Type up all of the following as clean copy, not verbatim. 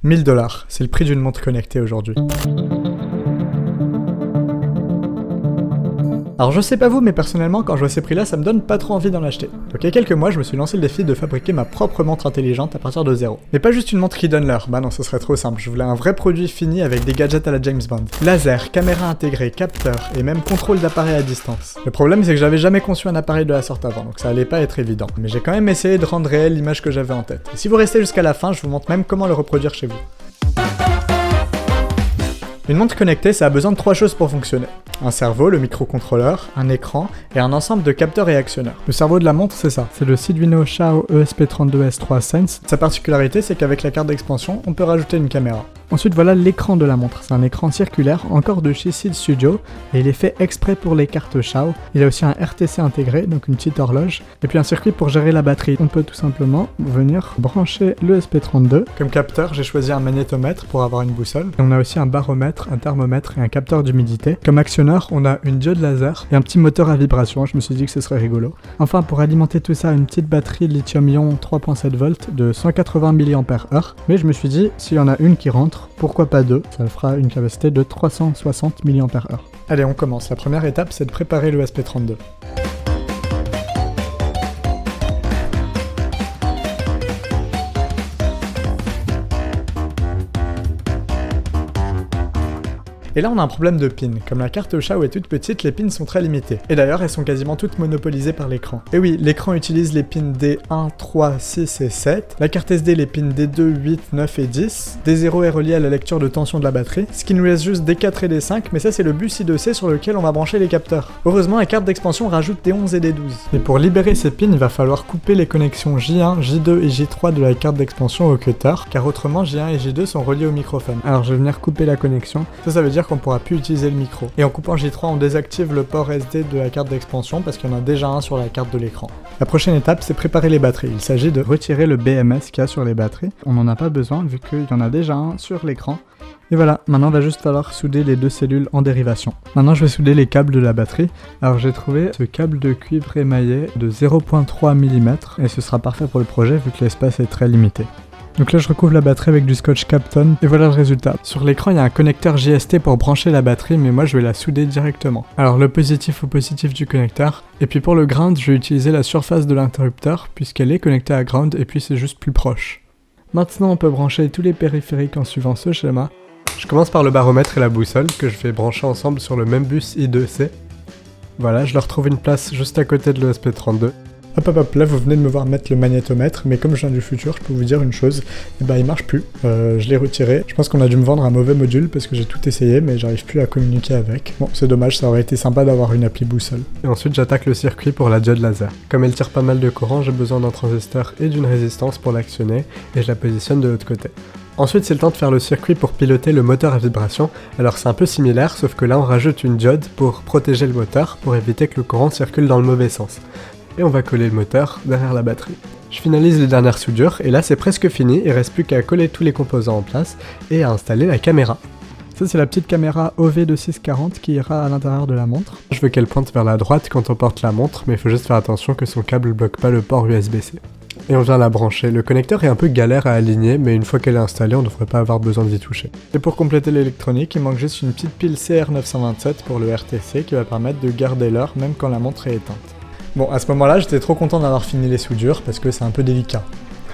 $1000, c'est le prix d'une montre connectée aujourd'hui. Alors je sais pas vous, mais personnellement quand je vois ces prix-là, ça me donne pas trop envie d'en acheter. Donc il y a quelques mois, je me suis lancé le défi de fabriquer ma propre montre intelligente à partir de zéro. Mais pas juste une montre qui donne l'heure, bah non, ce serait trop simple, je voulais un vrai produit fini avec des gadgets à la James Bond. Laser, caméra intégrée, capteur, et même contrôle d'appareil à distance. Le problème c'est que j'avais jamais conçu un appareil de la sorte avant, donc ça allait pas être évident. Mais j'ai quand même essayé de rendre réelle l'image que j'avais en tête. Et si vous restez jusqu'à la fin, je vous montre même comment le reproduire chez vous. Une montre connectée, ça a besoin de 3 choses pour fonctionner. Un cerveau, le microcontrôleur, un écran et un ensemble de capteurs et actionneurs. Le cerveau de la montre, c'est ça. C'est le Arduino Xiao ESP32S3 Sense. Sa particularité, c'est qu'avec la carte d'expansion, on peut rajouter une caméra. Ensuite, voilà l'écran de la montre. C'est un écran circulaire, encore de chez Seeed Studio, et il est fait exprès pour les cartes Xiao. Il a aussi un RTC intégré, donc une petite horloge, et puis un circuit pour gérer la batterie. On peut tout simplement venir brancher le ESP32. Comme capteur, j'ai choisi un magnétomètre pour avoir une boussole. Et on a aussi un baromètre, un thermomètre et un capteur d'humidité. Comme actionneur, on a une diode laser et un petit moteur à vibration. Je me suis dit que ce serait rigolo. Enfin, pour alimenter tout ça, une petite batterie lithium-ion 3.7 volts de 180 mAh. Mais je me suis dit, s'il y en a une qui rentre, pourquoi pas deux? Ça fera une capacité de 360 mAh. Allez, on commence. La première étape, c'est de préparer le ESP32. Et là on a un problème de pins. Comme la carte Xiao est toute petite, les pins sont très limitées. Et d'ailleurs elles sont quasiment toutes monopolisées par l'écran. Et oui, l'écran utilise les pins D1, 3, 6 et 7. La carte SD les pins D2, 8, 9 et 10. D0 est relié à la lecture de tension de la batterie, ce qui nous laisse juste D4 et D5, mais ça c'est le bus I2C sur lequel on va brancher les capteurs. Heureusement la carte d'expansion rajoute D11 et D12. Et pour libérer ces pins, il va falloir couper les connexions J1, J2 et J3 de la carte d'expansion au cutter, car autrement J1 et J2 sont reliés au microphone. Alors je vais venir couper la connexion. Ça veut dire qu'on pourra plus utiliser le micro. Et en coupant J3, on désactive le port SD de la carte d'expansion parce qu'il y en a déjà un sur la carte de l'écran. La prochaine étape, c'est préparer les batteries. Il s'agit de retirer le BMS qu'il y a sur les batteries. On n'en a pas besoin vu qu'il y en a déjà un sur l'écran. Et voilà, maintenant il va juste falloir souder les deux cellules en dérivation. Maintenant je vais souder les câbles de la batterie. Alors j'ai trouvé ce câble de cuivre émaillé de 0.3 mm et ce sera parfait pour le projet vu que l'espace est très limité. Donc là je recouvre la batterie avec du scotch Kapton et voilà le résultat. Sur l'écran il y a un connecteur JST pour brancher la batterie mais moi je vais la souder directement. Alors le positif au positif du connecteur et puis pour le ground je vais utiliser la surface de l'interrupteur puisqu'elle est connectée à ground et puis c'est juste plus proche. Maintenant on peut brancher tous les périphériques en suivant ce schéma. Je commence par le baromètre et la boussole que je vais brancher ensemble sur le même bus I2C. Voilà, je leur trouve une place juste à côté de l'ESP32. Hop, là vous venez de me voir mettre le magnétomètre, mais comme je viens du futur, je peux vous dire une chose, il marche plus, je l'ai retiré. Je pense qu'on a dû me vendre un mauvais module parce que j'ai tout essayé, mais j'arrive plus à communiquer avec. Bon, c'est dommage, ça aurait été sympa d'avoir une appli boussole. Et ensuite j'attaque le circuit pour la diode laser. Comme elle tire pas mal de courant, j'ai besoin d'un transistor et d'une résistance pour l'actionner, et je la positionne de l'autre côté. Ensuite c'est le temps de faire le circuit pour piloter le moteur à vibration, alors c'est un peu similaire, sauf que là on rajoute une diode pour protéger le moteur, pour éviter que le courant circule dans le mauvais sens. Et on va coller le moteur derrière la batterie. Je finalise les dernières soudures et là c'est presque fini, il reste plus qu'à coller tous les composants en place et à installer la caméra. Ça c'est la petite caméra OV2640 qui ira à l'intérieur de la montre. Je veux qu'elle pointe vers la droite quand on porte la montre, mais il faut juste faire attention que son câble bloque pas le port USB-C. Et on vient la brancher. Le connecteur est un peu galère à aligner, mais une fois qu'elle est installée, on ne devrait pas avoir besoin d'y toucher. Et pour compléter l'électronique, il manque juste une petite pile CR927 pour le RTC qui va permettre de garder l'heure même quand la montre est éteinte. Bon, à ce moment-là, j'étais trop content d'avoir fini les soudures parce que c'est un peu délicat.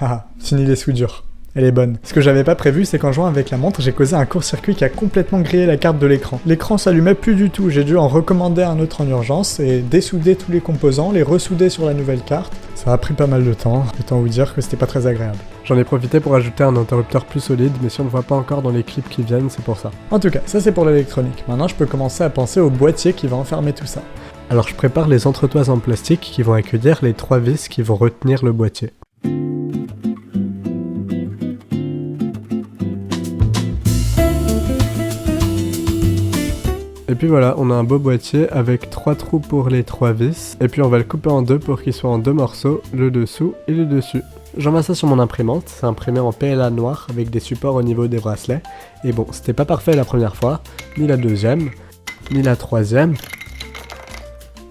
Haha, fini les soudures. Elle est bonne. Ce que j'avais pas prévu, c'est qu'en jouant avec la montre, j'ai causé un court-circuit qui a complètement grillé la carte de l'écran. L'écran s'allumait plus du tout, j'ai dû en recommander un autre en urgence et dessouder tous les composants, les ressouder sur la nouvelle carte. Ça a pris pas mal de temps, autant vous dire que c'était pas très agréable. J'en ai profité pour ajouter un interrupteur plus solide, mais si on ne voit pas encore dans les clips qui viennent, c'est pour ça. En tout cas, ça c'est pour l'électronique. Maintenant, je peux commencer à penser au boîtier qui va enfermer tout ça. Alors je prépare les entretoises en plastique qui vont accueillir les 3 vis qui vont retenir le boîtier. Et puis voilà, on a un beau boîtier avec 3 trous pour les 3 vis. Et puis on va le couper en deux pour qu'il soit en 2 morceaux, le dessous et le dessus. J'envoie ça sur mon imprimante, c'est imprimé en PLA noir avec des supports au niveau des bracelets. Et bon, c'était pas parfait la première fois, ni la deuxième, ni la troisième.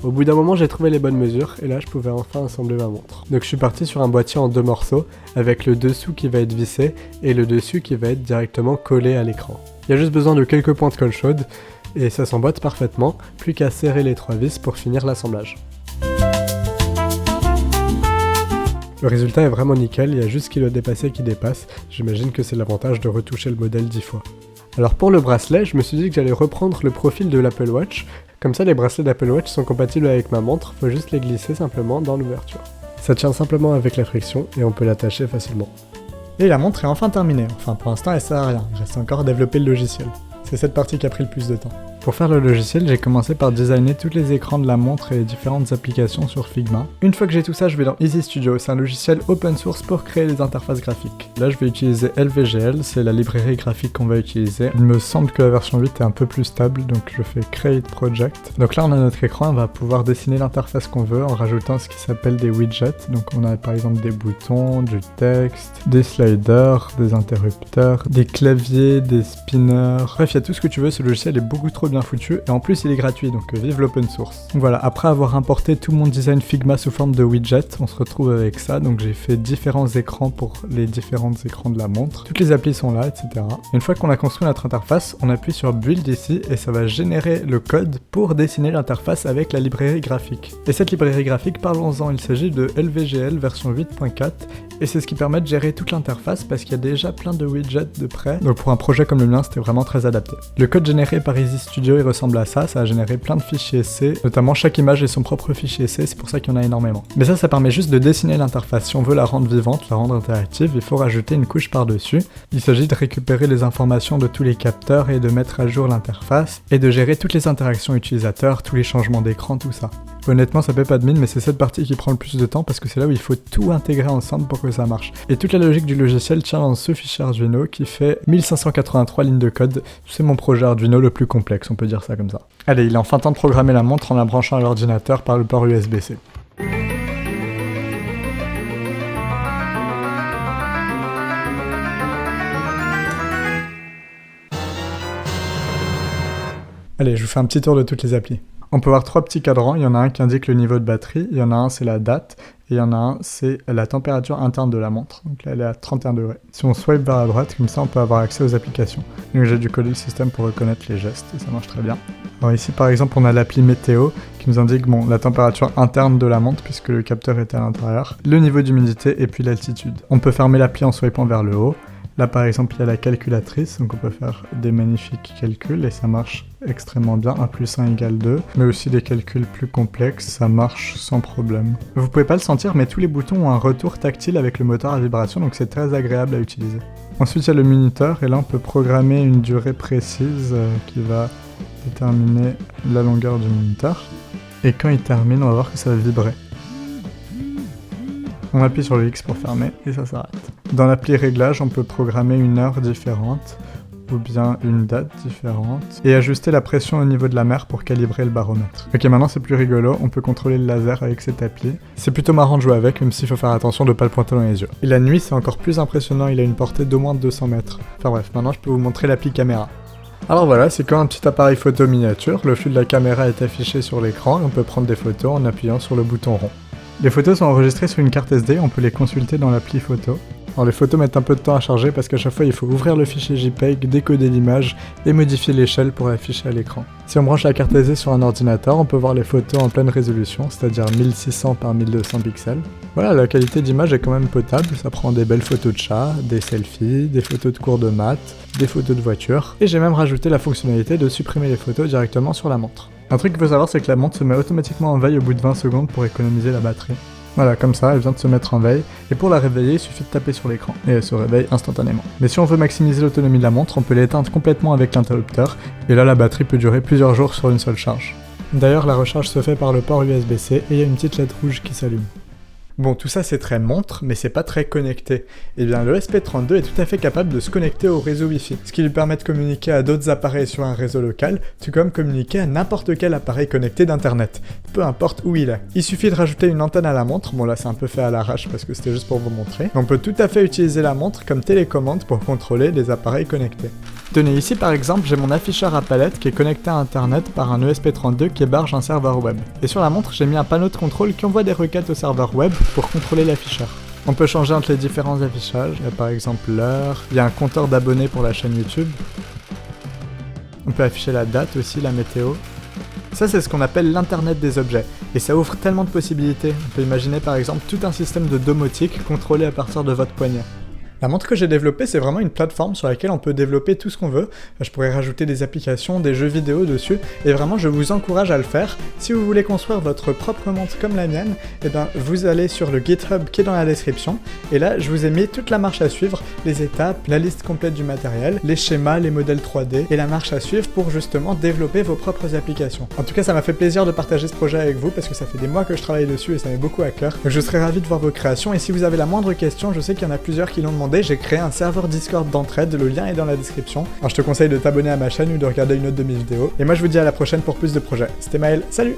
Au bout d'un moment, j'ai trouvé les bonnes mesures et là, je pouvais enfin assembler ma montre. Donc je suis parti sur un boîtier en 2 morceaux avec le dessous qui va être vissé et le dessus qui va être directement collé à l'écran. Il y a juste besoin de quelques points de colle chaude et ça s'emboîte parfaitement, plus qu'à serrer les 3 vis pour finir l'assemblage. Le résultat est vraiment nickel, il y a juste ce qui doit dépasser qui dépasse, j'imagine que c'est l'avantage de retoucher le modèle 10 fois. Alors pour le bracelet, je me suis dit que j'allais reprendre le profil de l'Apple Watch, comme ça les bracelets d'Apple Watch sont compatibles avec ma montre, faut juste les glisser simplement dans l'ouverture. Ça tient simplement avec la friction et on peut l'attacher facilement. Et la montre est enfin terminée, enfin pour l'instant elle sert à rien, il reste encore à développer le logiciel. C'est cette partie qui a pris le plus de temps. Pour faire le logiciel, j'ai commencé par designer tous les écrans de la montre et les différentes applications sur Figma. Une fois que j'ai tout ça, je vais dans Easy Studio, c'est un logiciel open source pour créer les interfaces graphiques. Là, je vais utiliser LVGL, c'est la librairie graphique qu'on va utiliser. Il me semble que la version 8 est un peu plus stable, donc je fais Create Project. Donc là, on a notre écran, on va pouvoir dessiner l'interface qu'on veut en rajoutant ce qui s'appelle des widgets. Donc on a par exemple des boutons, du texte, des sliders, des interrupteurs, des claviers, des spinners. Bref, il y a tout ce que tu veux, ce logiciel est beaucoup trop bien foutu et en plus il est gratuit, donc vive l'open source. Donc voilà, après avoir importé tout mon design Figma sous forme de widget, on se retrouve avec ça. Donc j'ai fait différents écrans pour les différents écrans de la montre. Toutes les applis sont là, etc. Une fois qu'on a construit notre interface, on appuie sur Build ici et ça va générer le code pour dessiner l'interface avec la librairie graphique. Et cette librairie graphique, parlons-en, il s'agit de LVGL version 8.4 et c'est ce qui permet de gérer toute l'interface parce qu'il y a déjà plein de widgets de près. Donc pour un projet comme le mien, c'était vraiment très adapté. Le code généré par Easy Studio, il ressemble à ça a généré plein de fichiers C, notamment chaque image est son propre fichier C, c'est pour ça qu'il y en a énormément. Mais ça permet juste de dessiner l'interface. Si on veut la rendre vivante, la rendre interactive, il faut rajouter une couche par-dessus. Il s'agit de récupérer les informations de tous les capteurs et de mettre à jour l'interface, et de gérer toutes les interactions utilisateurs, tous les changements d'écran, tout ça. Honnêtement, ça paie pas de mine, mais c'est cette partie qui prend le plus de temps parce que c'est là où il faut tout intégrer ensemble pour que ça marche. Et toute la logique du logiciel tient dans ce fichier Arduino qui fait 1583 lignes de code. C'est mon projet Arduino le plus complexe, on peut dire ça comme ça. Allez, il est enfin temps de programmer la montre en la branchant à l'ordinateur par le port USB-C. Allez, je vous fais un petit tour de toutes les applis. On peut voir 3 petits cadrans, il y en a un qui indique le niveau de batterie, il y en a un c'est la date, et il y en a un c'est la température interne de la montre. Donc là elle est à 31 degrés. Si on swipe vers la droite, comme ça on peut avoir accès aux applications. Donc j'ai dû coder le système pour reconnaître les gestes, et ça marche très bien. Alors ici par exemple on a l'appli météo qui nous indique la température interne de la montre puisque le capteur était à l'intérieur, le niveau d'humidité et puis l'altitude. On peut fermer l'appli en swipant vers le haut. Là par exemple il y a la calculatrice, donc on peut faire des magnifiques calculs et ça marche extrêmement bien, 1 plus 1 égale 2, mais aussi des calculs plus complexes, ça marche sans problème. Vous pouvez pas le sentir mais tous les boutons ont un retour tactile avec le moteur à vibration, donc c'est très agréable à utiliser. Ensuite il y a le minuteur et là on peut programmer une durée précise qui va déterminer la longueur du minuteur. Et quand il termine on va voir que ça va vibrer. On appuie sur le X pour fermer et ça s'arrête. Dans l'appli réglage, on peut programmer une heure différente ou bien une date différente et ajuster la pression au niveau de la mer pour calibrer le baromètre. Ok, maintenant c'est plus rigolo, on peut contrôler le laser avec cette appli. C'est plutôt marrant de jouer avec, même s'il faut faire attention de ne pas le pointer dans les yeux. Et la nuit, c'est encore plus impressionnant, il a une portée d'au moins 200 mètres. Enfin bref, maintenant je peux vous montrer l'appli caméra. Alors voilà, c'est comme un petit appareil photo miniature, le flux de la caméra est affiché sur l'écran et on peut prendre des photos en appuyant sur le bouton rond. Les photos sont enregistrées sur une carte SD, on peut les consulter dans l'appli photo. Alors les photos mettent un peu de temps à charger parce qu'à chaque fois il faut ouvrir le fichier JPEG, décoder l'image et modifier l'échelle pour l'afficher à l'écran. Si on branche la carte SD sur un ordinateur, on peut voir les photos en pleine résolution, c'est-à-dire 1600 par 1200 pixels. Voilà, la qualité d'image est quand même potable, ça prend des belles photos de chats, des selfies, des photos de cours de maths, des photos de voitures, et j'ai même rajouté la fonctionnalité de supprimer les photos directement sur la montre. Un truc qu'il faut savoir, c'est que la montre se met automatiquement en veille au bout de 20 secondes pour économiser la batterie. Voilà, comme ça, elle vient de se mettre en veille, et pour la réveiller, il suffit de taper sur l'écran, et elle se réveille instantanément. Mais si on veut maximiser l'autonomie de la montre, on peut l'éteindre complètement avec l'interrupteur, et là la batterie peut durer plusieurs jours sur une seule charge. D'ailleurs, la recharge se fait par le port USB-C, et il y a une petite LED rouge qui s'allume. Bon, tout ça c'est très montre, mais c'est pas très connecté. Et bien le SP32 est tout à fait capable de se connecter au réseau Wi-Fi, ce qui lui permet de communiquer à d'autres appareils sur un réseau local, tout comme communiquer à n'importe quel appareil connecté d'internet, peu importe où il est. Il suffit de rajouter une antenne à la montre, bon là c'est un peu fait à l'arrache parce que c'était juste pour vous montrer. On peut tout à fait utiliser la montre comme télécommande pour contrôler les appareils connectés. Tenez, ici par exemple, j'ai mon afficheur à palette qui est connecté à internet par un ESP32 qui héberge un serveur web. Et sur la montre, j'ai mis un panneau de contrôle qui envoie des requêtes au serveur web pour contrôler l'afficheur. On peut changer entre les différents affichages, il y a par exemple l'heure, il y a un compteur d'abonnés pour la chaîne YouTube. On peut afficher la date aussi, la météo. Ça, c'est ce qu'on appelle l'internet des objets, et ça ouvre tellement de possibilités. On peut imaginer par exemple tout un système de domotique contrôlé à partir de votre poignet. La montre que j'ai développée, c'est vraiment une plateforme sur laquelle on peut développer tout ce qu'on veut. Je pourrais rajouter des applications, des jeux vidéo dessus, et vraiment je vous encourage à le faire. Si vous voulez construire votre propre montre comme la mienne, eh ben, vous allez sur le GitHub qui est dans la description, et là je vous ai mis toute la marche à suivre, les étapes, la liste complète du matériel, les schémas, les modèles 3D, et la marche à suivre pour justement développer vos propres applications. En tout cas, ça m'a fait plaisir de partager ce projet avec vous, parce que ça fait des mois que je travaille dessus et ça m'est beaucoup à cœur. Donc je serais ravi de voir vos créations, et si vous avez la moindre question, je sais qu'il y en a plusieurs qui l'ont demandé. J'ai créé un serveur Discord d'entraide, le lien est dans la description. Alors je te conseille de t'abonner à ma chaîne ou de regarder une autre de mes vidéos. Et moi je vous dis à la prochaine pour plus de projets. C'était Maël, salut!